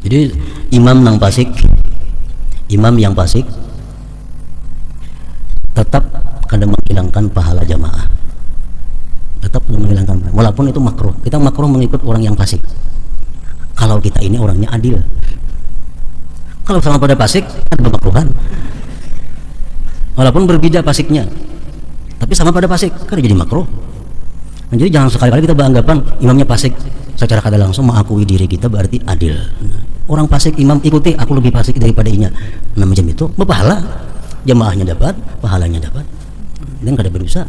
Jadi imam yang fasik tetap kada menghilangkan pahala jamaah, tetap menghilangkan, walaupun itu makruh. Kita makruh mengikut orang yang fasik kalau kita ini orangnya adil. Kalau sama pada fasik ada pemakruhan, walaupun berbeda fasiknya, tapi sama pada fasik kan jadi makruh. Nah, jadi jangan sekali-kali kita beranggapan imamnya fasik secara kada langsung mengakui diri kita berarti adil. Orang fasik imam ikuti, aku lebih fasik daripada inya. Nah, macam itu berpahala, jamaahnya dapat, pahalanya dapat, dan kada berdosa.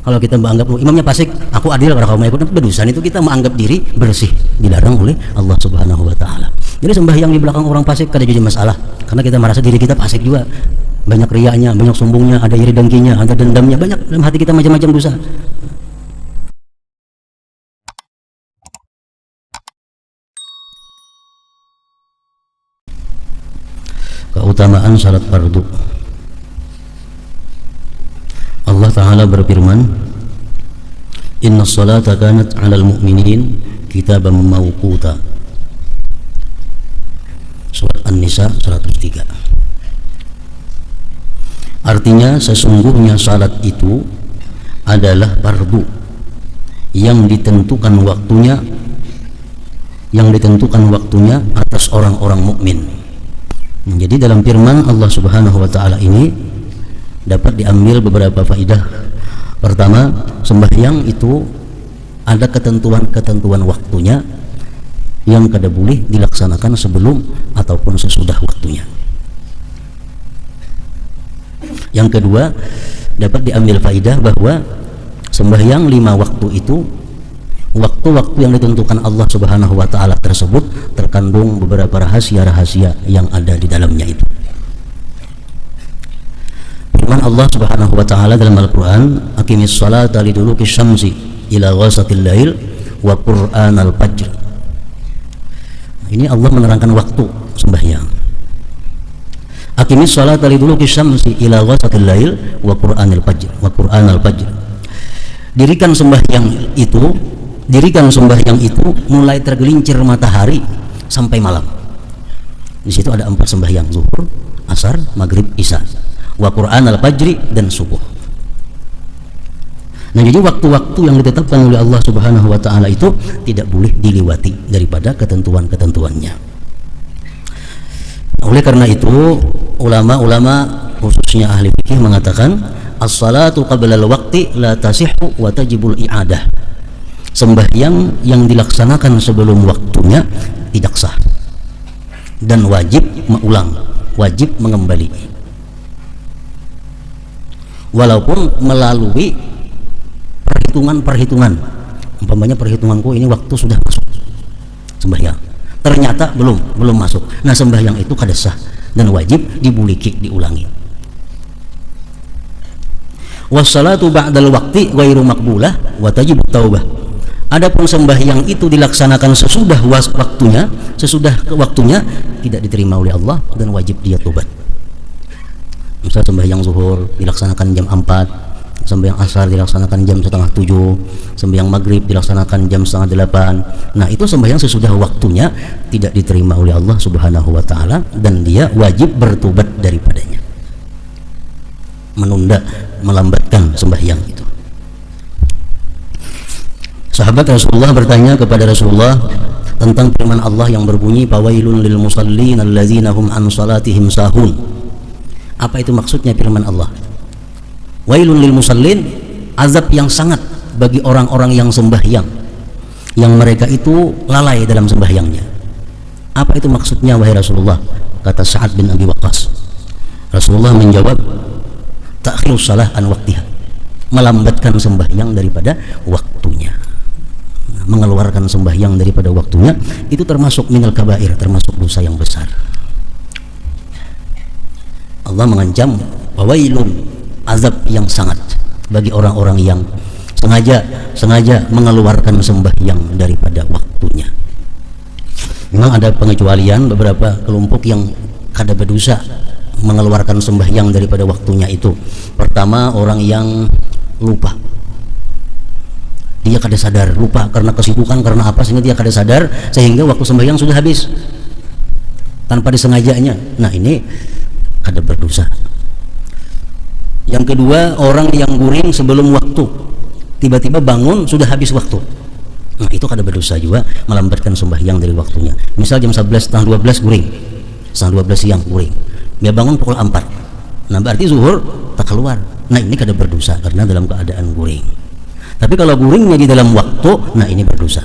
Kalau kita menganggap imamnya fasik, aku adil, kalau kamu ikut berdosa, itu kita menganggap diri bersih, dilarang oleh Allah Subhanahu wa taala. Jadi sembahyang di belakang orang fasik kada jadi masalah, karena kita merasa diri kita fasik juga. Banyak riaknya, banyak sombongnya, ada iri dengkinya, ada dendamnya, banyak dalam hati kita macam-macam dosa. Keutamaan salat fardu. Allah Ta'ala berfirman, Inna salata kanat 'alal mu'minin kitaban mawquta. Surat An-Nisa 103. Artinya sesungguhnya salat itu adalah fardu yang ditentukan waktunya atas orang-orang mukmin. Jadi dalam firman Allah Subhanahu wa taala ini dapat diambil beberapa faedah. Pertama, sembahyang itu ada ketentuan-ketentuan waktunya yang kada boleh dilaksanakan sebelum ataupun sesudah waktunya. Yang kedua, dapat diambil faedah bahwa sembahyang 5 waktu itu, waktu-waktu yang ditentukan Allah Subhanahu wa taala tersebut terkandung beberapa rahasia-rahasia yang ada di dalamnya itu. Firman Allah Subhanahu wa taala dalam Al-Qur'an, aqimis salata liduluki syamsi ila ghasatil lail wa qur'anal fajr. Ini Allah menerangkan waktu sembahyang. Aqimis salata liduluki syamsi ila ghasatil lail wa qur'anal fajr. Dirikan sembahyang itu mulai tergelincir matahari sampai malam. Di situ ada 4 sembahyang: zuhur, asar, maghrib, isya, wa qur'an al-fajri, dan subuh. Nah, jadi waktu-waktu yang ditetapkan oleh Allah Subhanahu wa taala itu tidak boleh dilewati daripada ketentuan-ketentuannya. Oleh karena itu, ulama-ulama khususnya ahli fikih mengatakan as-salatu qabla al-waqti la tasihhu wa tajibul i'adah. Sembahyang yang dilaksanakan sebelum waktunya tidak sah dan wajib mengulang, wajib mengembali, walaupun melalui perhitungan. Umpamanya perhitunganku ini waktu sudah masuk sembahyang, ternyata belum masuk. Nah, sembahyang itu kada sah dan wajib dibuliki, diulangi. Wassalatu ba'dal waqti ghairu maqbulah wa tajibu taubah. Adapun sembahyang itu dilaksanakan sesudah waktunya tidak diterima oleh Allah dan wajib dia tobat. Misal sembahyang zuhur dilaksanakan jam 4, sembahyang asar dilaksanakan jam 6:30, sembahyang maghrib dilaksanakan jam 7:30. Nah, itu sembahyang sesudah waktunya tidak diterima oleh Allah Subhanahu wa taala dan dia wajib bertobat daripadanya. Menunda, melambatkan sembahyang itu. Sahabat Rasulullah bertanya kepada Rasulullah tentang firman Allah yang berbunyi fawailun lil musallin allazina hum an salatihim sahun. Apa itu maksudnya firman Allah? Wailun lil musallin, azab yang sangat bagi orang-orang yang sembahyang, yang mereka itu lalai dalam sembahyangnya. Apa itu maksudnya wahai Rasulullah? Kata Sa'ad bin Abi Waqqas. Rasulullah menjawab, ta'khirus shalah an waqtiha, melambatkan sembahyang daripada waktunya. Mengeluarkan sembahyang daripada waktunya itu termasuk minal kabair, termasuk dosa yang besar. Allah mengancam wailun, azab yang sangat bagi orang-orang yang sengaja mengeluarkan sembahyang daripada waktunya. Memang ada pengecualian, beberapa kelompok yang kada berdosa mengeluarkan sembahyang daripada waktunya itu. Pertama, orang yang lupa, dia kada sadar, lupa karena kesibukan, karena apa, sehingga dia kada sadar sehingga waktu sembahyang sudah habis. tanpa disengajanya, nah ini ada berdosa. Yang kedua, orang yang guring sebelum waktu, tiba-tiba bangun sudah habis waktu, nah itu kada berdosa juga, melambatkan sembahyang dari waktunya. Misal jam 11:12 guring, setengah 12 siang guring, dia bangun pukul 4, nah berarti zuhur tak keluar, nah ini kada berdosa karena dalam keadaan guring. Tapi kalau guringnya di dalam waktu, nah ini berdosa.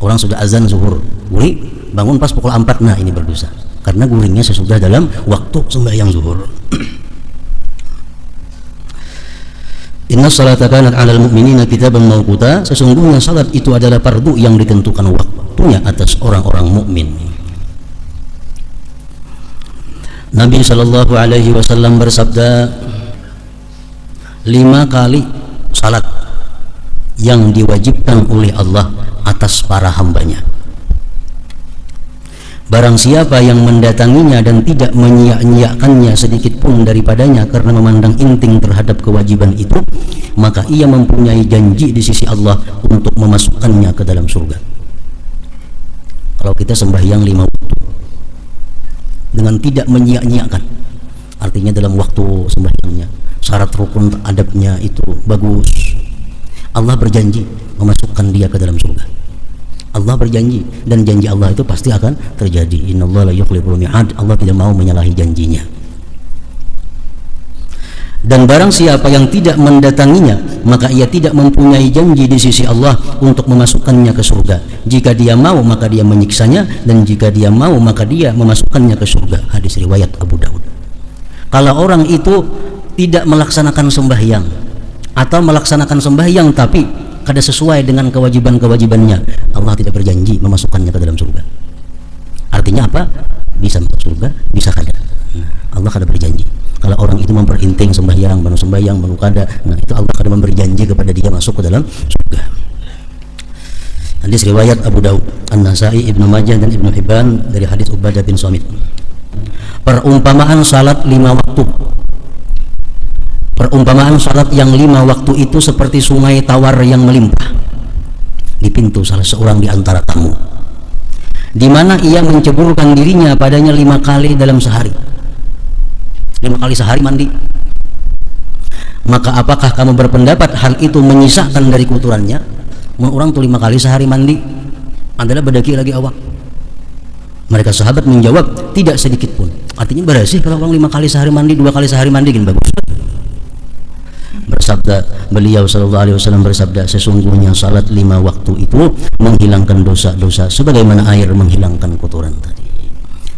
Orang sudah azan zuhur, guring, bangun pas pukul 4, nah ini berdosa karena guringnya sesudah dalam waktu sembahyang zuhur. Inna salata kanat 'alal mu'minina kitaban mawquta, sesungguhnya salat itu adalah fardu yang ditentukan waktunya atas orang-orang mukmin. Nabi sallallahu alaihi wasallam bersabda, 5 kali salat yang diwajibkan oleh Allah atas para hambanya. Barang siapa yang mendatanginya dan tidak menyia-nyiakannya sedikit pun daripadanya karena memandang inting terhadap kewajiban itu, maka ia mempunyai janji di sisi Allah untuk memasukkannya ke dalam surga. Kalau kita sembahyang 5 waktu dengan tidak menyia-nyiakan, artinya dalam waktu sembahyangnya, syarat rukun adabnya itu bagus, Allah berjanji memasukkan dia ke dalam surga. Allah berjanji, dan janji Allah itu pasti akan terjadi. Innallaha la yukhliful mi'ad, Allah tidak mau menyalahi janjinya. Dan barang siapa yang tidak mendatanginya, maka ia tidak mempunyai janji di sisi Allah untuk memasukkannya ke surga. Jika dia mau, maka dia menyiksanya, dan jika dia mau, maka dia memasukkannya ke surga. Hadis riwayat Abu Daud. Kalau orang itu tidak melaksanakan sembahyang, atau melaksanakan sembahyang tapi kada sesuai dengan kewajiban-kewajibannya, Allah tidak berjanji memasukkannya ke dalam surga. Artinya apa? Bisa masuk surga, bisa kada. Nah, Allah kada berjanji. Kalau orang itu memperinting sembahyang, manu kada, nah itu Allah kada memberi janji kepada dia masuk ke dalam surga. Hadis riwayat Abu Daud, An-Nasai, Ibnu Majah dan Ibnu Hibban dari hadis Ubadah bin Samit. Perumpamaan salat 5 waktu. Perumpamaan salat yang 5 waktu itu seperti sungai tawar yang melimpah di pintu salah seorang di antara kamu, di mana ia menceburkan dirinya padanya 5 kali dalam sehari. 5 kali sehari mandi. Maka apakah kamu berpendapat hal itu menyisakan dari kotorannya? Orang tuh 5 kali sehari mandi adalah bedaki lagi awak. Mereka sahabat menjawab, tidak sedikit pun. Artinya bersih kalau orang 5 kali sehari mandi, 2 kali sehari mandi, gini bagus. Bersabda beliau sallallahu alaihi wasallam bersabda, sesungguhnya salat 5 waktu itu menghilangkan dosa-dosa sebagaimana air menghilangkan kotoran tadi.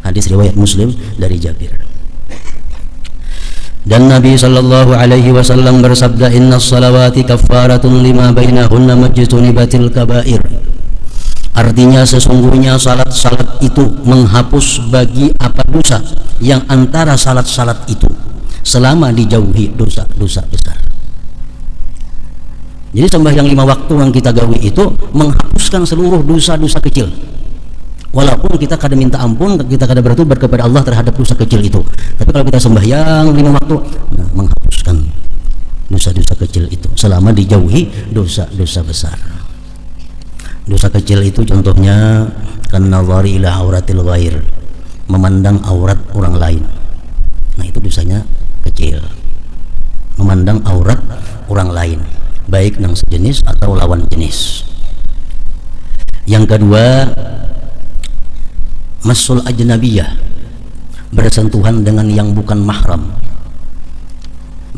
Hadis riwayat Muslim dari Jabir. Dan Nabi sallallahu alaihi wasallam bersabda, innas salawati kaffaratun lima bainahunna majtunibatil kabair. Artinya sesungguhnya salat-salat itu menghapus bagi apa dosa yang antara salat-salat itu selama dijauhi dosa-dosa besar. Jadi sembahyang 5 waktu yang kita gawe itu menghapuskan seluruh dosa-dosa kecil. Walaupun kita kada minta ampun, kita kada bertobat kepada Allah terhadap dosa kecil itu. Tapi kalau kita sembahyang 5 waktu, nah, menghapuskan dosa-dosa kecil itu selama dijauhi dosa-dosa besar. Dosa kecil itu contohnya kan nazari ila auratil ghair, memandang aurat orang lain. Nah, itu dosanya kecil. Memandang aurat orang lain, baik yang sejenis atau lawan jenis. Yang kedua, masul ajnabiyah, bersentuhan dengan yang bukan mahram.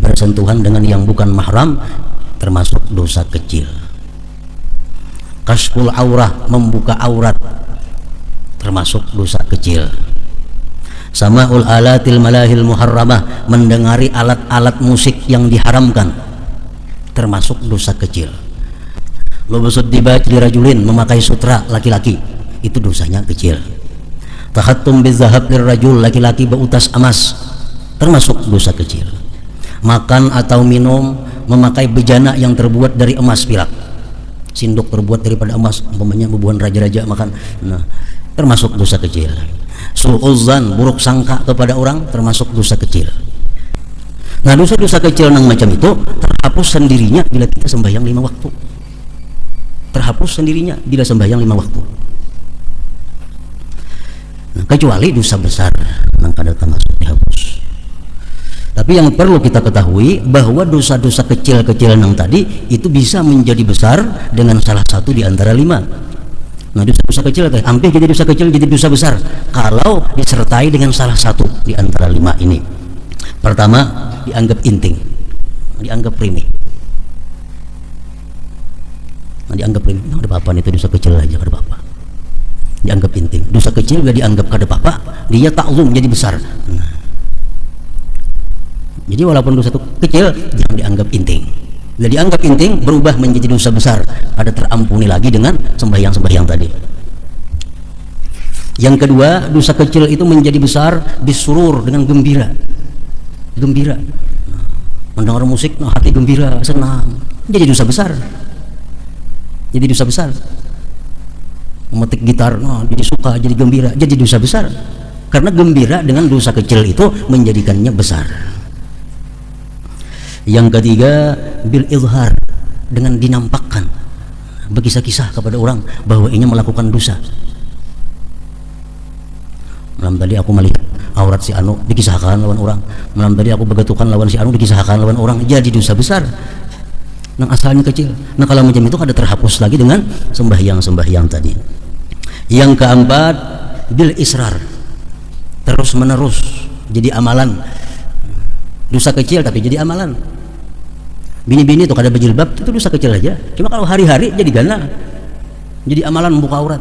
Bersentuhan dengan yang bukan mahram termasuk dosa kecil. Kasful aurah, membuka aurat, termasuk dosa kecil. Sama'ul alatil malahil muharramah, mendengari alat-alat musik yang diharamkan, termasuk dosa kecil. Lubusud dibat lirajulin, memakai sutra laki-laki, itu dosanya kecil. Takhattum bizahab lirrajul, laki-laki berutas emas, termasuk dosa kecil. Makan atau minum memakai bejana yang terbuat dari emas pirak, sindok terbuat daripada emas, umpamanya bubuhan raja-raja makan, nah termasuk dosa kecil. Su'uzzan, buruk sangka kepada orang, termasuk dosa kecil. Nah, dosa-dosa kecil yang macam itu terhapus sendirinya bila kita sembahyang 5 waktu. Terhapus sendirinya bila sembahyang 5 waktu. Nah, kecuali dosa besar nang kada termasuk dihapus. Tapi yang perlu kita ketahui bahwa dosa-dosa kecil-kecil nang tadi itu bisa menjadi besar dengan salah satu di antara 5. Nah, dosa-dosa kecil hampir jadi dosa kecil jadi dosa besar kalau disertai dengan salah satu di antara 5 ini. Pertama, dianggap inting, dianggap remeh. Nah, dianggap remeh, ada apa-apa itu dosa kecil aja, ada apa-apa. Dianggap inting, dosa kecil juga dianggap kada apa-apa, dia taklum jadi besar. Nah, jadi walaupun dosa itu kecil jangan dianggap inting. Bila dianggap inting berubah menjadi dosa besar, ada terampuni lagi dengan sembahyang-sembahyang tadi. Yang kedua, dosa kecil itu menjadi besar bisurur, dengan gembira. Gembira. Mendengar musik, nah, hati gembira, senang. Jadi dosa besar. Jadi dosa besar. Memetik gitar, nah, jadi suka, jadi gembira, jadi dosa besar. Karena gembira dengan dosa kecil itu menjadikannya besar. Yang ketiga, bil izhar, dengan dinampakkan, berkisah-kisah kepada orang bahwa ia melakukan dosa. Malam tadi aku melihat aurat si anu, dikisahkan lawan orang. Malam tadi aku begetukan lawan si anu, dikisahkan lawan orang. Jadi dosa besar. Nah, asalnya kecil. Nah, kalau macam itu ada terhapus lagi dengan sembahyang-sembahyang tadi. Yang keempat, bil israr, terus menerus jadi amalan. Dosa kecil tapi jadi amalan. Bini-bini itu kada berjilbab itu dosa kecil aja. Cuma kalau hari-hari jadi gana, jadi amalan membuka aurat.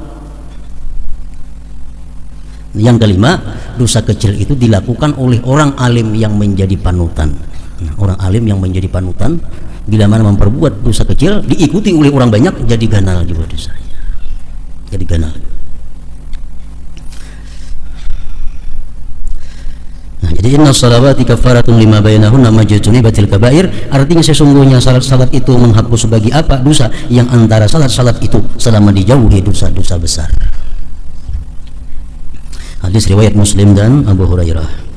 Yang kelima, dosa kecil itu dilakukan oleh orang alim yang menjadi panutan. Nah, orang alim yang menjadi panutan bila mana memperbuat dosa kecil diikuti oleh orang banyak, jadi ganal juga dosanya. Jadi ganal. Nah, jadi inna shalawati kafaratun lima bainahunna majtuni batil kabair, artinya sesungguhnya salat itu menghapus bagi apa dosa yang antara salat itu selama dijauhi dosa-dosa besar. Hadis riwayat Muslim dan Abu Hurairah.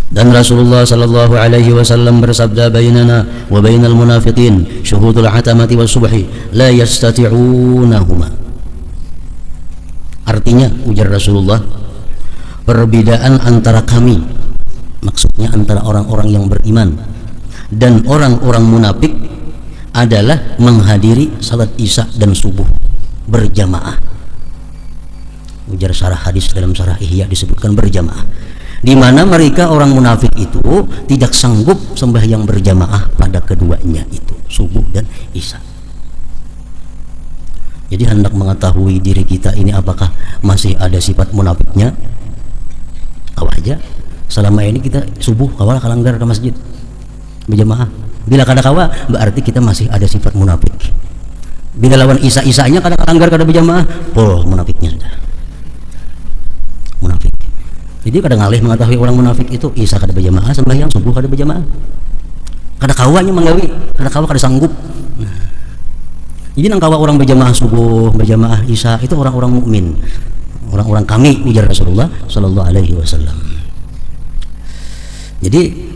Dan Rasulullah sallallahu alaihi wasallam bersabda, bainana wa bainal munafiqin syuhudul atamati was subhi la yastati'unahuma. Artinya, ujar Rasulullah, perbedaan antara kami, maksudnya antara orang-orang yang beriman dan orang-orang munafik, adalah menghadiri salat isya dan subuh berjamaah. Ujar sarah hadis dalam sarah Ihya disebutkan berjamaah, di mana mereka orang munafik itu tidak sanggup sembahyang berjamaah pada keduanya itu, subuh dan isya. Jadi hendak mengetahui diri kita ini apakah masih ada sifat munafiknya, kawah aja selama ini kita subuh kawal kalanggar ke masjid berjamaah. Bila kada kawa berarti kita masih ada sifat munafik. Bila lawan isya-isyanya kada kalanggar kada berjamaah, pol munafiknya sudah. Munafik. Jadi kada ngalih mengetahui orang munafik itu isya kada berjamaah, sembahyang subuh kada berjamaah. Kada kawanya menggawi, kada kawa kada sanggup. Nah, jadi nang kawa orang berjamaah subuh, berjamaah isya itu orang-orang mukmin. Orang-orang kami, ujar Rasulullah sallallahu alaihi wasallam. Jadi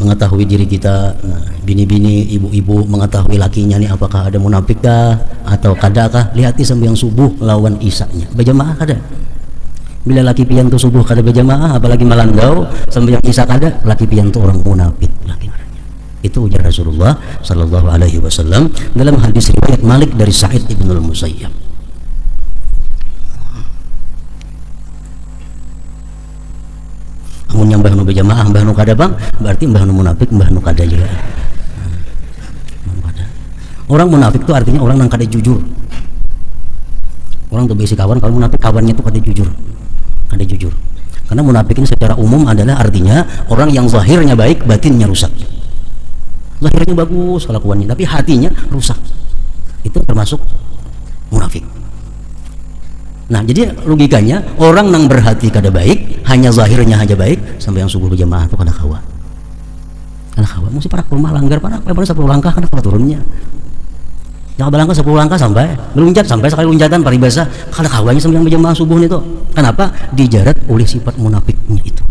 mengetahui diri kita, nah, bini-bini, ibu-ibu mengetahui lakinya nih apakah ada munafik kah atau kadakah, lihati sembahyang subuh lawan isya-nya berjamaah kada. Bila laki pian tu subuh kada berjamaah, apalagi malanggau sembahyang isya kada, laki pian tu orang munafik laki. Itu ujar Rasulullah sallallahu alaihi wasallam dalam hadis riwayat Malik dari Sa'id ibn al-Musayyab. Amun yang mbah nu berjamaah mbah nu kada bang, berarti mbah nu munafik mbah nu kada juga. Orang munafik itu artinya orang yang kada jujur. Orang tuh besi kawan, kalau munafik kawannya itu kada jujur. Kada jujur. Karena munafik ini secara umum adalah artinya orang yang zahirnya baik, batinnya rusak. Zahirnya bagus kelakuannya, tapi hatinya rusak. Itu termasuk munafik. Nah, jadi logikanya orang yang berhati kada baik, hanya zahirnya aja baik, sampai yang subuh berjamaah itu kada kawa. Kada kawa, mesti para rumah langgar para 10 langkah kada kawa turunnya. Yang balangkah 10 langkah sampai meluncat sampai sekali loncatan paribasa kada kawanya sampai yang berjamaah subuh itu. Kenapa? Dijarat oleh sifat munafiknya itu.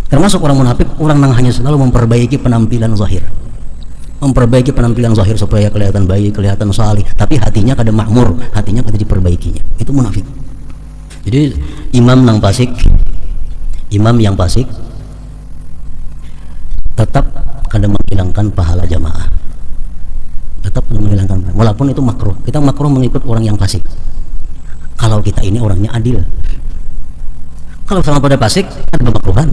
Termasuk orang munafik, orang yang hanya selalu memperbaiki penampilan zahir. memperbaiki penampilan zahir supaya kelihatan baik, kelihatan salih, tapi hatinya kada makmur, hatinya kada diperbaikinya. Itu munafik. Jadi imam yang fasik tetap kada menghilangkan pahala jamaah. Tetap menghilangkan pahala. Walaupun itu makruh. Kita makruh mengikut orang yang fasik. Kalau kita ini orangnya adil. Kalau sama pada fasik ada pemakruhan.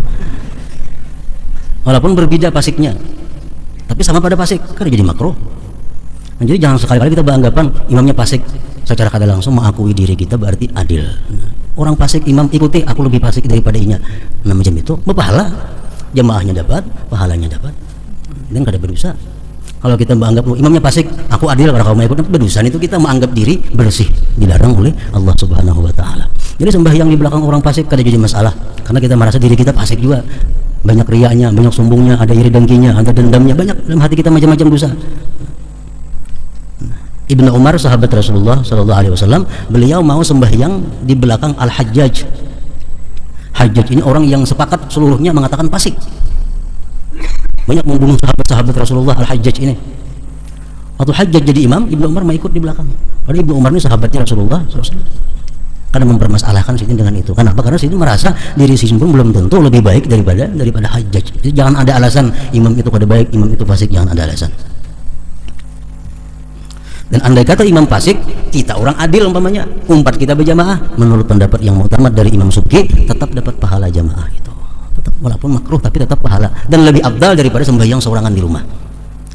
Walaupun berbeda fasiknya, tapi sama pada fasik kan jadi makruh. Nah, jadi jangan sekali-kali kita beranggapan imamnya fasik secara kada langsung mengakui diri kita berarti adil. Orang fasik imam ikuti, aku lebih fasik daripada inya. Nah macam itu berpahala, jamaahnya dapat, pahalanya dapat, dan kada berdosa. Kalau kita menganggap imamnya fasik, aku adil, kalau kamu ikut berdosa, itu kita menganggap diri bersih, dilarang oleh Allah Subhanahu wa taala. Jadi sembahyang di belakang orang fasik kada jadi masalah, karena kita merasa diri kita fasik juga. Banyak riaknya, banyak sombongnya, ada iri dengkinya, ada dendamnya, banyak dalam hati kita macam-macam dosa. Ibnu Umar, sahabat Rasulullah Sallallahu Alaihi Wasallam, beliau mau sembahyang di belakang Al-Hajjaj. Hajjaj ini orang yang sepakat seluruhnya mengatakan fasik, banyak membunuh sahabat-sahabat Rasulullah. Al-Hajjaj ini, waktu Hajjaj jadi imam, Ibnu Umar mau ikut di belakang. Padahal Ibnu Umar ini sahabatnya Rasulullah SAW. Karena mempermasalahkan Sidin dengan itu. Kenapa? Karena Sidin merasa diri Sidin pun belum tentu lebih baik daripada Hajjaj. Jadi jangan ada alasan imam itu kada baik, imam itu fasik, jangan ada alasan. Dan andai kata imam fasik, kita orang adil umpamanya, umpat kita berjamaah, menurut pendapat yang muktamad dari Imam Subki, tetap dapat pahala jamaah itu. Tetap, walaupun makruh tapi tetap pahala, dan lebih afdal daripada sembahyang seorangan di rumah.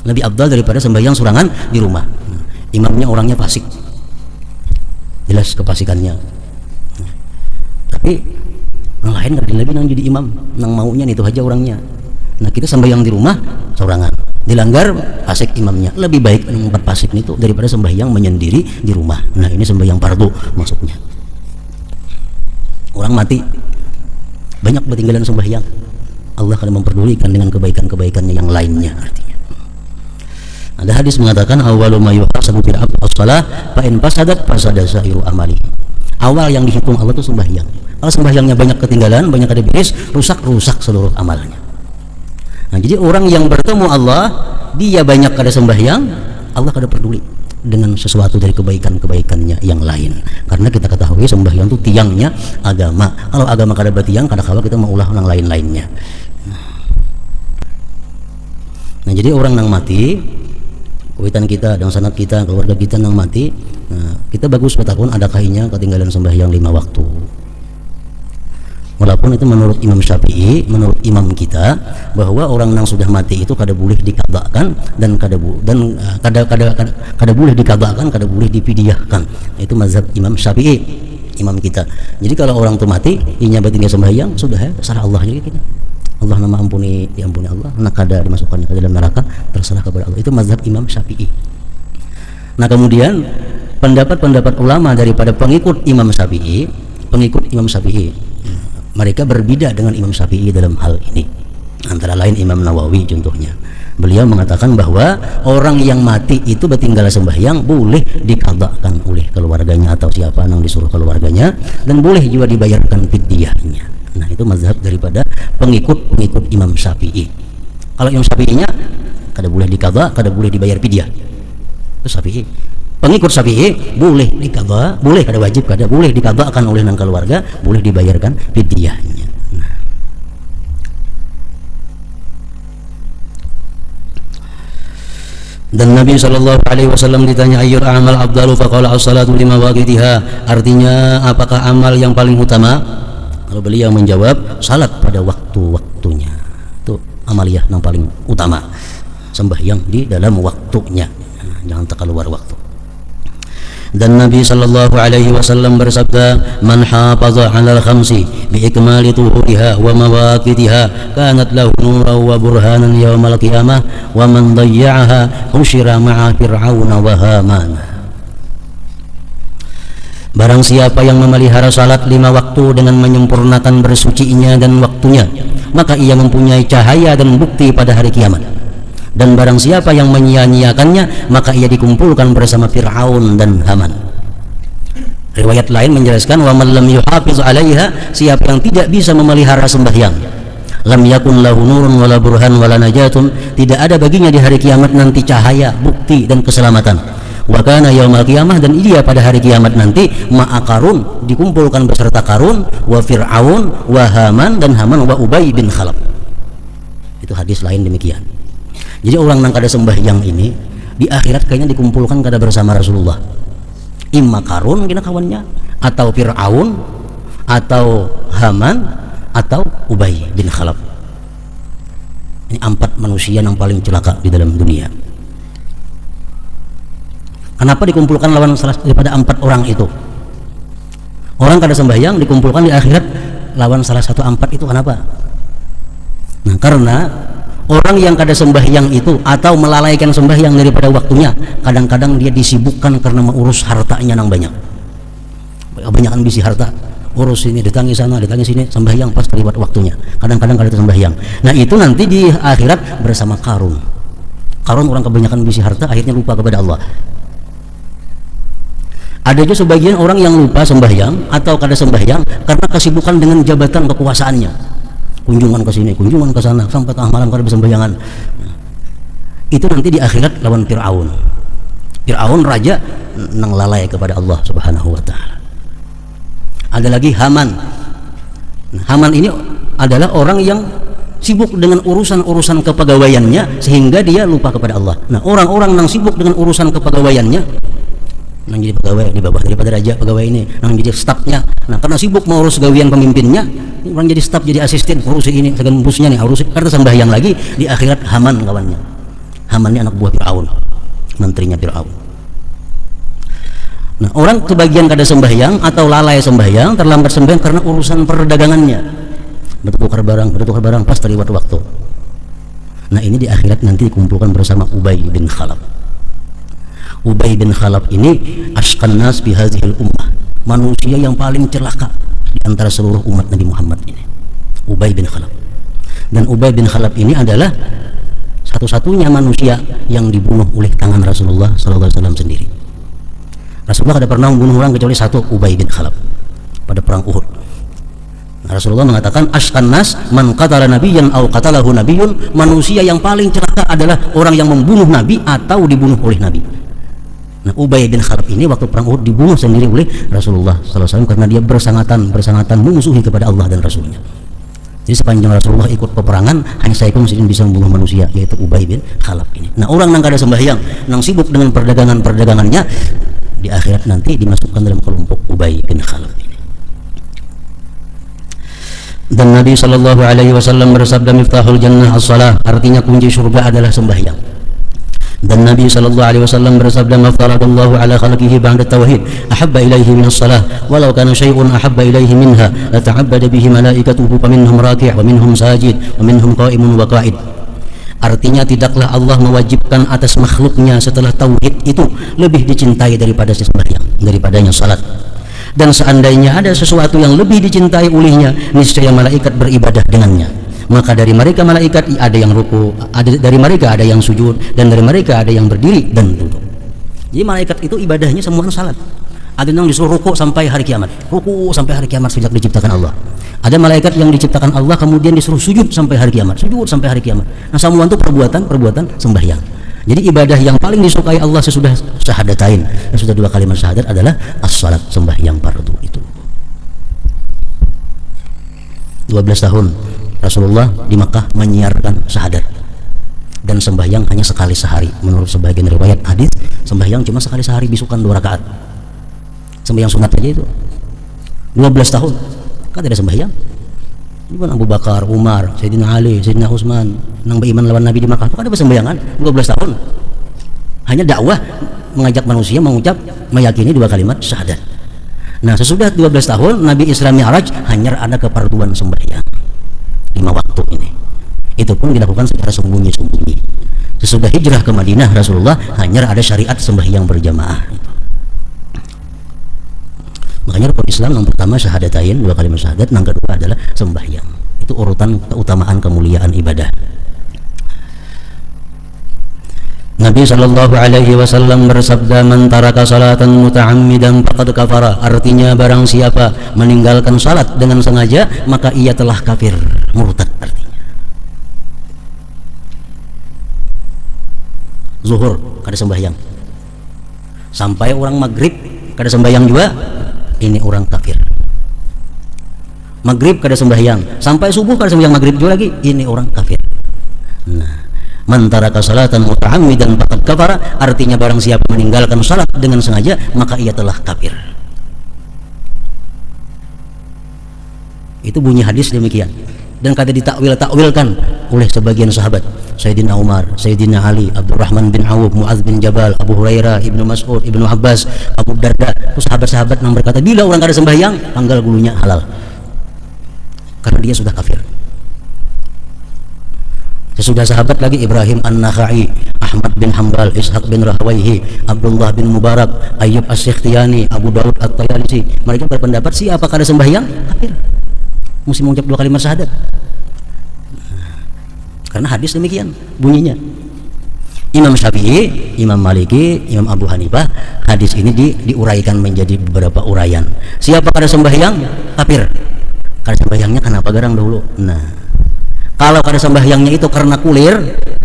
Lebih afdal daripada sembahyang seorangan di rumah. Imamnya orangnya fasik, jelas kefasikannya, tapi yang lain nggak lagi nang jadi imam, nang maunya itu aja orangnya. Nah kita sembahyang di rumah seorangan, dilanggar fasik imamnya, lebih baik empat fasik itu daripada sembahyang menyendiri di rumah. Nah ini sembahyang fardu maksudnya. Orang mati banyak ketinggalan sembahyang, Allah akan memperdulikan dengan kebaikan-kebaikannya yang lainnya. Artinya ada hadis mengatakan awwalu ma yuhasabu bil abdi as-shalah fa in fasadat fasada sa'iru amali. Awal yang dihitung Allah itu sembahyang. Kalau sembahyangnya banyak ketinggalan, banyak ada beres, rusak seluruh amalnya. Nah jadi orang yang bertemu Allah, dia banyak kada sembahyang, Allah kada peduli dengan sesuatu dari kebaikan-kebaikannya yang lain. Karena kita ketahui sembahyang itu tiangnya agama. Kalau agama kada bertiang, kada kalah kita mau ulah yang lain-lainnya. Nah jadi orang nang mati, kuitan kita dan sanad kita, keluarga kita nang mati, nah, kita bagus bertakun ada kahinya ketinggalan sembahyang 5 waktu. Walaupun itu menurut Imam Syafi'i, menurut imam kita, bahwa orang yang sudah mati itu kada boleh dikadakan dan kada boleh dikadakan, kada boleh dipidyahkan. Itu mazhab Imam Syafi'i, imam kita. Jadi kalau orang itu mati, inya batinnya sembahyang, sudah ya, terserah Allah jadi kita. Allah nama ampuni, diampuni Allah, nak kada dimasukkannya ke dalam neraka, terserah kepada Allah. Itu mazhab Imam Syafi'i. Nah kemudian pendapat-pendapat ulama daripada pengikut Imam Syafi'i, mereka berbeda dengan Imam Syafi'i dalam hal ini. Antara lain Imam Nawawi contohnya, beliau mengatakan bahwa orang yang mati itu bertinggal sembahyang boleh dikadakan oleh keluarganya atau siapa yang disuruh keluarganya, dan boleh juga dibayarkan fidyahnya. Nah itu mazhab daripada pengikut Imam Syafi'i. Kalau Imam Syafi'inya kada boleh dikada, kada boleh dibayar fidyah. Itu Syafi'i. Pengikut Syafi'i boleh dikada, boleh, kada wajib, kada boleh dikadakan oleh nang keluarga, boleh dibayarkan fidyahnya. Nah. Dan Nabi Shallallahu Alaihi Wasallam ditanya ayyul amal afdalu faqala as-salatu lima waqtiha. Artinya apakah amal yang paling utama? Kalau beliau menjawab salat pada waktu-waktunya. Itu amaliyah yang paling utama, sembahyang di dalam waktunya, jangan terkeluar waktu. Dan Nabi Sallallahu Alaihi Wasallam bersabda, man hafaza 'alal khamsi bi ikmali tuhuriha wa mawaqitiha kanat lahu nuran wa burhanan yaumal qiyamah wa man dayya'aha husyira ma'a fir'auna wa haman. Barang siapa yang memelihara salat 5 waktu dengan menyempurnakan bersucinya dan waktunya, maka ia mempunyai cahaya dan bukti pada hari kiamat. Dan barang siapa yang menyia-nyiakannya, maka ia dikumpulkan bersama Fir'aun dan Haman. Riwayat lain menjelaskan wa man lam yuhafiz 'alaiha, siapa yang tidak bisa memelihara sembahyang, lam yakun lahu nurun wala burhan wala najatun, tidak ada baginya di hari kiamat nanti cahaya, bukti dan keselamatan. Wa kana yaumil qiyamah, dan dia pada hari kiamat nanti ma'a Qarun, dikumpulkan beserta Qarun, wa Fir'aun, wa Haman, dan Haman, wa Ubay bin Khalaf. Itu hadis lain demikian. Jadi orang yang kada sembahyang ini di akhirat kayaknya dikumpulkan kada bersama Rasulullah. Imma Qarun kena kawannya, atau Fir'aun, atau Haman, atau Ubay bin Khalaf. Ini 4 manusia yang paling celaka di dalam dunia. Kenapa dikumpulkan lawan salah daripada 4 orang itu? Orang kada sembahyang dikumpulkan di akhirat lawan salah satu 4 itu, kenapa? Nah, karena orang yang kada sembahyang itu atau melalaikan sembahyang daripada waktunya, kadang-kadang dia disibukkan karena mengurus hartanya yang banyak. Kebanyakan bisi harta, urus ini, ditangi sana, ditangi sini, sembahyang pas terlibat waktunya. Kadang-kadang kada sembahyang. Nah, itu nanti di akhirat bersama Qarun. Qarun orang kebanyakan bisi harta, akhirnya lupa kepada Allah. Ada juga sebagian orang yang lupa sembahyang atau kada sembahyang karena kesibukan dengan jabatan kekuasaannya, kunjungan ke sini, kunjungan ke sana, sampai tengah malam kada bersembayangan. Itu nanti di akhirat lawan Fir'aun. Fir'aun raja nang lalai kepada Allah Subhanahu wa taala. Ada lagi Haman. Haman ini adalah orang yang sibuk dengan urusan-urusan kepegawaiannya sehingga dia lupa kepada Allah. Nah, orang-orang yang sibuk dengan urusan kepegawaiannya, nang jadi pegawai di bawah daripada raja pegawai ini, nang jadi stafnya. Nah, karena sibuk mengurus gawian pemimpinnya, orang jadi staf, jadi asisten, urus ini, segan busnya nih, urus karena sembahyang lagi di akhirat Haman kawannya. Haman ini anak buah Fir'aun, menterinya Fir'aun. Nah, orang kebagian kada sembahyang atau lalai sembahyang, terlambat sembahyang karena urusan perdagangannya, bertukar barang pas terlibat waktu. Nah, ini di akhirat nanti dikumpulkan bersama Ubay bin Khalaf. Ubay bin Khalaf ini asqan nas bi hadhil ummah, manusia yang paling celaka di antara seluruh umat Nabi Muhammad ini, Ubay bin Khalaf. Dan Ubay bin Khalaf ini adalah satu-satunya manusia yang dibunuh oleh tangan Rasulullah SAW sendiri. Rasulullah tidak pernah membunuh orang kecuali satu, Ubay bin Khalaf, pada perang Uhud. Nah, Rasulullah mengatakan asqan nas man qatala nabiyyan aw qatalahu nabiyyun, manusia yang paling celaka adalah orang yang membunuh nabi atau dibunuh oleh nabi. Nah, Ubay bin Khalaf ini waktu perang Uhud dibunuh sendiri oleh Rasulullah SAW karena dia bersangatan memusuhi kepada Allah dan Rasulnya. Jadi sepanjang Rasulullah ikut peperangan, hanya saya kaum muslimin bisa membunuh manusia, yaitu Ubay bin Khalaf ini. Nah, orang yang kada sembahyang, yang sibuk dengan perdagangannya, di akhirat nanti dimasukkan dalam kelompok Ubay bin Khalaf ini. Dan Nabi SAW bersabda, miftahul jannah as-salah, artinya kunci surga adalah sembahyang. Dan Nabi SAW bersabda, maftaradallahu ala khalqihi ba'da tauhid ahabba ilaihi minas salah walau kana syai'un ahabba ilaihi minha la ta'abbada bihi malaikatuhu faminhum raki' wa minhum sajid wa minhum qa'imun wa qa'id. Artinya tidaklah Allah mewajibkan atas makhluknya setelah tauhid itu lebih dicintai daripada sembahyang, daripadanya salat. Dan seandainya ada sesuatu yang lebih dicintai olehnya, niscaya malaikat beribadah dengannya. Maka dari mereka malaikat ada yang ruku, dari mereka ada yang sujud, dan dari mereka ada yang berdiri dan duduk. Jadi malaikat itu ibadahnya semua salat. Ada yang disuruh ruku sampai hari kiamat, ruku sampai hari kiamat sejak diciptakan Allah. Ada malaikat yang diciptakan Allah kemudian disuruh sujud sampai hari kiamat, sujud sampai hari kiamat. Nah, semua itu perbuatan sembahyang. Jadi ibadah yang paling disukai Allah sesudah syahadatain, sesudah 2 kalimat syahadat adalah as-salat, sembahyang fardu itu. 12 tahun Rasulullah di Makkah menyiarkan syahadat, dan sembahyang hanya sekali sehari. Menurut sebagian riwayat hadis, sembahyang cuma sekali sehari, bisukan 2 rakaat, sembahyang sunat aja itu. 12 tahun kan tidak sembahyang. Ini Abu Bakar, Umar, Sayyidina Ali, Sayyidina Utsman nang beriman lawan Nabi di Makkah, kan ada sembayangan 12 tahun. Hanya dakwah, mengajak manusia mengucap, meyakini 2 kalimat syahadat. Nah, sesudah 12 tahun Nabi Isra Mi'raj, hanya ada keperluan sembahyang 5 waktu ini. Itu pun dilakukan secara sembunyi-sembunyi. Sesudah hijrah ke Madinah, Rasulullah hanya ada syariat sembahyang berjamaah. Makanya rukun Islam yang pertama syahadatain, 2 kalimat syahadat, yang kedua adalah sembahyang. Itu urutan keutamaan kemuliaan ibadah. Nabi SAW bersabda, man taraka salatan muta'ammidan faqad kafara. Artinya barang siapa meninggalkan salat dengan sengaja, maka ia telah kafir, murtad artinya. zuhur kada sembahyang, sampai orang maghrib kada sembahyang juga, ini orang kafir. Maghrib kada sembahyang, sampai subuh kada sembahyang maghrib juga lagi, ini orang kafir. Nah, man taraka salatan muta'ammidan faqad kafara, artinya barang siapa meninggalkan salat dengan sengaja maka ia telah kafir. Itu bunyi hadis demikian, dan kada ditakwil-takwilkan oleh sebagian sahabat. Sayyidina Umar, Sayyidina Ali, Abdurrahman bin Auf, Mu'adz bin Jabal, Abu Hurairah, Ibnu Mas'ud, Ibnu Abbas, Abu Darda, itu sahabat-sahabat yang berkata bila orang kada sembahyang tanggal gulunya halal, karena dia sudah kafir. Sesudah sahabat lagi Ibrahim An-Nakhai, Ahmad bin Hanbal, Ishaq bin Rahawayhi, Abdullah bin Mubarak, Ayyub As-Sikhtiyani, Abu Dawud At-Tayalisi, mereka berpendapat siapa kada sembahyang kafir, mesti mengucap 2 kalimat syahadat. Karena hadis demikian bunyinya. Imam Syafi'i, Imam Maliki, Imam Abu Hanifah, hadis ini diuraikan menjadi beberapa uraian. Siapa kada sembahyang kafir. Kada sembahyangnya kenapa garang dahulu? Nah, kalau kada sembahyangnya itu karena kulir,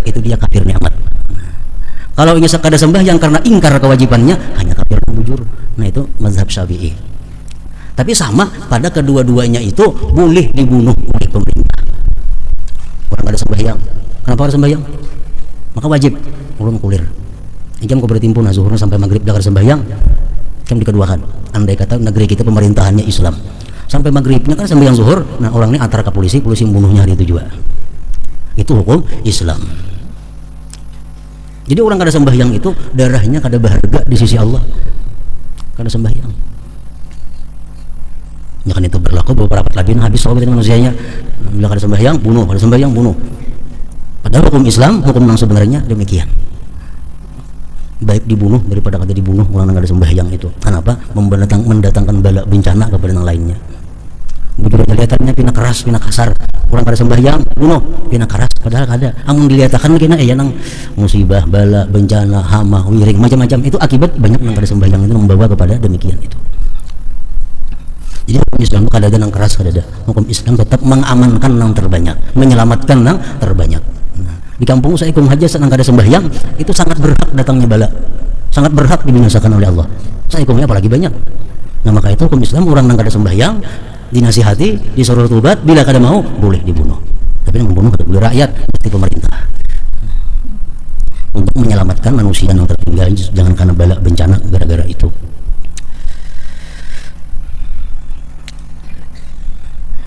itu dia kafir nikmat. Kalau ini kada sembahyang karena ingkar kewajibannya, hanya kafir bujur. Nah, itu mazhab Syafi'i. Tapi sama pada kedua-duanya itu boleh dibunuh oleh pemerintah. Orang kada sembahyang, kenapa kada sembahyang? Maka wajib ulun kulir. Jam kau bertimpun zuhurna sampai maghrib dah kada sembahyang, jam dikeduakan. Andai kata negeri kita pemerintahannya Islam, sampai maghribnya kan sembahyang zuhur, nah orang ini antar ke polisi membunuhnya hari itu juga. Itu hukum Islam. Jadi orang kada sembahyang itu darahnya kada berharga di sisi Allah. Kada sembahyang. Ya kan itu berlaku beberapa labin habis sobat manusianya. Bila kada sembahyang bunuh, kada sembahyang bunuh. Padahal hukum Islam, hukum yang sebenarnya demikian. Baik dibunuh daripada kada dibunuh orang yang kada sembahyang itu. Kenapa? Mendatangkan bala bencana kepada yang lainnya. Begitu dilihatannya pina keras, pina kasar, orang kada sembahyang bunuh, pina keras, padahal kada. Amun dilihatkan kena nang musibah, bala, bencana, hama, wiring, macam-macam itu akibat banyak yang kada sembahyang itu membawa kepada demikian itu. Jadi hukum Islam itu kada ada yang keras, kada ada. Hukum Islam tetap mengamankan yang terbanyak, menyelamatkan yang terbanyak. Nah, di kampung saya ikut haji senang kada sembahyang, itu sangat berhak datangnya bala, sangat berhak dibinasakan oleh Allah. Saya ikutnya apalagi banyak. Nah, maka itu hukum Islam orang yang kada sembahyang dinasihati, disuruh tobat, bila kada mau boleh dibunuh. Tapi yang membunuh kada boleh rakyat, mesti pemerintah. Untuk menyelamatkan manusia yang tertinggal, jangan karena bala bencana gara-gara itu.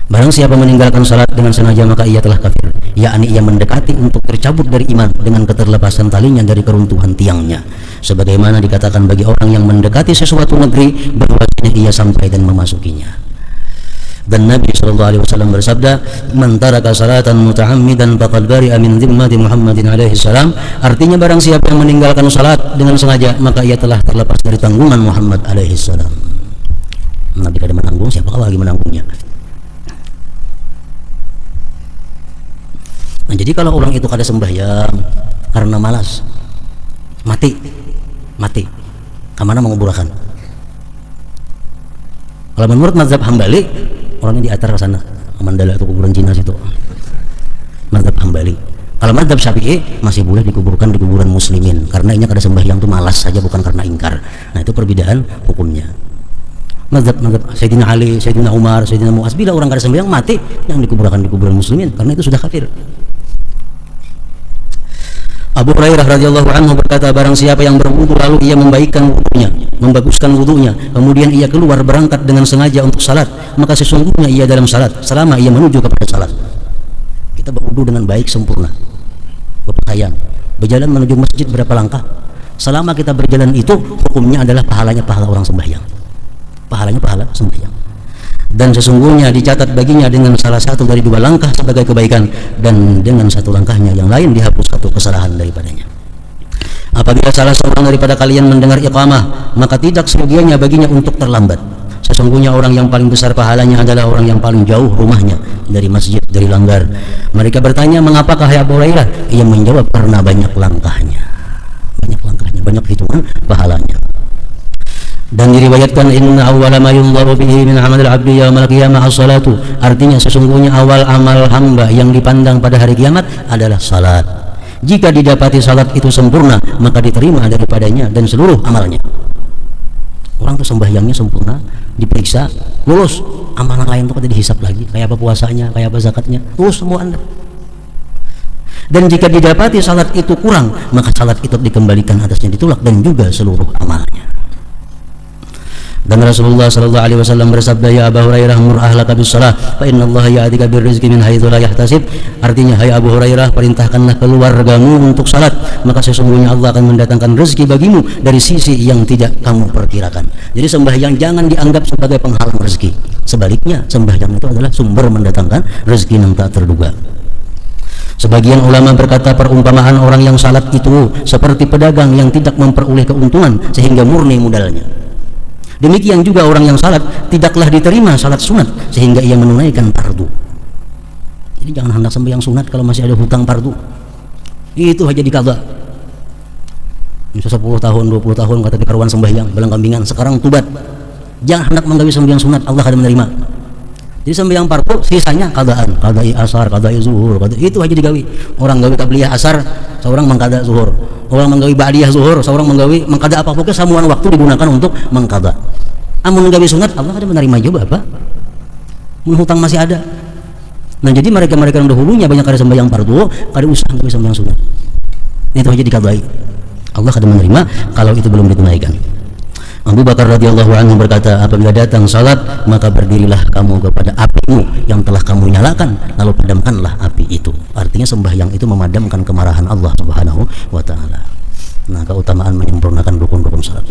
Barang siapa meninggalkan salat dengan sengaja maka ia telah kafir, yakni ia mendekati untuk tercabut dari iman dengan keterlepasan talinya dari keruntuhan tiangnya, sebagaimana dikatakan bagi orang yang mendekati sesuatu negeri bahwasanya ia sampai dan memasukinya. Dan Nabi SAW bersabda, man taraka salatan muta'ammidan faqad bari'a min dhimmati Muhammadin alaihi salam, artinya barang siapa yang meninggalkan salat dengan sengaja maka ia telah terlepas dari tanggungan Muhammad alaihi salam. Nabi kada menanggung, siapa lagi menanggungnya? Nah, jadi kalau orang itu kada sembahyang karena malas, mati, kemana menguburkan? Kalau menurut mazhab Hambali, orangnya di atas sana, Mandala atau kuburan Cina situ. Mazhab Hambali. Kalau mazhab Syafi'i masih boleh dikuburkan di kuburan muslimin, karena ini kada sembahyang itu malas saja, bukan karena ingkar. Nah, itu perbedaan hukumnya. Mazhab Sayyidina Ali, Sayyidina Umar, Sayyidina Mu'adz, bila orang kada sembahyang mati, yang dikuburkan di kuburan muslimin, karena itu sudah kafir. Abu Hurairah radhiyallahu anhu berkata, barang siapa yang berwudu lalu ia membaikkan wudunya, membaguskan wudunya, kemudian ia keluar berangkat dengan sengaja untuk salat, maka sesungguhnya ia dalam salat selama ia menuju kepada salat. Kita berwudu dengan baik sempurna, Bapak sayang, berjalan menuju masjid berapa langkah, selama kita berjalan itu hukumnya adalah pahalanya pahala orang sembahyang, pahalanya pahala sembahyang. Dan sesungguhnya dicatat baginya dengan salah satu dari 2 langkah sebagai kebaikan, dan dengan 1 langkahnya yang lain dihapus 1 kesalahan daripadanya. Apabila salah seorang daripada kalian mendengar iqamah, maka tidak seyogianya baginya untuk terlambat. Sesungguhnya orang yang paling besar pahalanya adalah orang yang paling jauh rumahnya dari masjid, dari langgar. Mereka bertanya, mengapakah ya Abu Hurairah? Ia menjawab, karena banyak langkahnya, banyak hitungan pahalanya. Dan diriwayatkan, inna awwala ma yunzaru bihi min amalil abdi yaumal qiyamah as-salatu, artinya sesungguhnya awal amal hamba yang dipandang pada hari kiamat adalah salat. Jika didapati salat itu sempurna, maka diterima daripadanya dan seluruh amalnya. Orang tuh sembahyangnya sempurna, diperiksa, lulus, amalan lain tuh dihisap lagi, kayak apa puasanya, kayak apa zakatnya, lulus semua Anda. Dan jika didapati salat itu kurang, maka salat itu dikembalikan atasnya, ditolak, dan juga seluruh amalnya. Dan Rasulullah sallallahu alaihi wasallam bersabda, ya Abu Hurairah, mur ahlaka bis shalah fa innallaha ya'tika birrizqi min haitsu la yahtasib. Artinya, hai Abu Hurairah, perintahkanlah keluargamu untuk salat, maka sesungguhnya Allah akan mendatangkan rezeki bagimu dari sisi yang tidak kamu perkirakan. Jadi sembahyang jangan dianggap sebagai penghalang rezeki. Sebaliknya, sembahyang itu adalah sumber mendatangkan rezeki yang tak terduga. Sebagian ulama berkata perumpamaan orang yang salat itu seperti pedagang yang tidak memperoleh keuntungan sehingga murni modalnya. Demikian juga orang yang salat tidaklah diterima salat sunat sehingga ia menunaikan fardu. Jadi jangan hendak sembahyang sunat kalau masih ada hutang fardu. Itu aja dikagak. Bisa 10 tahun, 20 tahun kata di karuan sembahyang, belang kambingan, sekarang tubat. Jangan hendak menggawi sembahyang sunat, Allah akan menerima. Jadi sembahyang fardu sisanya qadaan, qadai asar, qadai zuhur, itu aja digawi. Orang gawi tabliyah asar, seorang mengqada zuhur. Orang menggawi ba'diyah zuhur, seorang menggawi mengqada apa, pokoknya semua waktu digunakan untuk mengqada. Amun menggawi sunat, Allah akan menerima juga Bapak. Menghutang masih ada. Nah, jadi mereka-mereka yang dahulunya banyak kada sembahyang fardu, kada usah menggawi sembahyang sunat. Itu aja dikadai. Allah akan menerima kalau itu belum ditunaikan. Abu Bakar radhiyallahu anhu berkata, apabila datang salat, maka berdirilah kamu kepada apimu yang telah kamu nyalakan, lalu padamkanlah api itu. Artinya sembahyang itu memadamkan kemarahan Allah Subhanahu wa taala. Nah, keutamaan menyempurnakan rukun-rukun salat.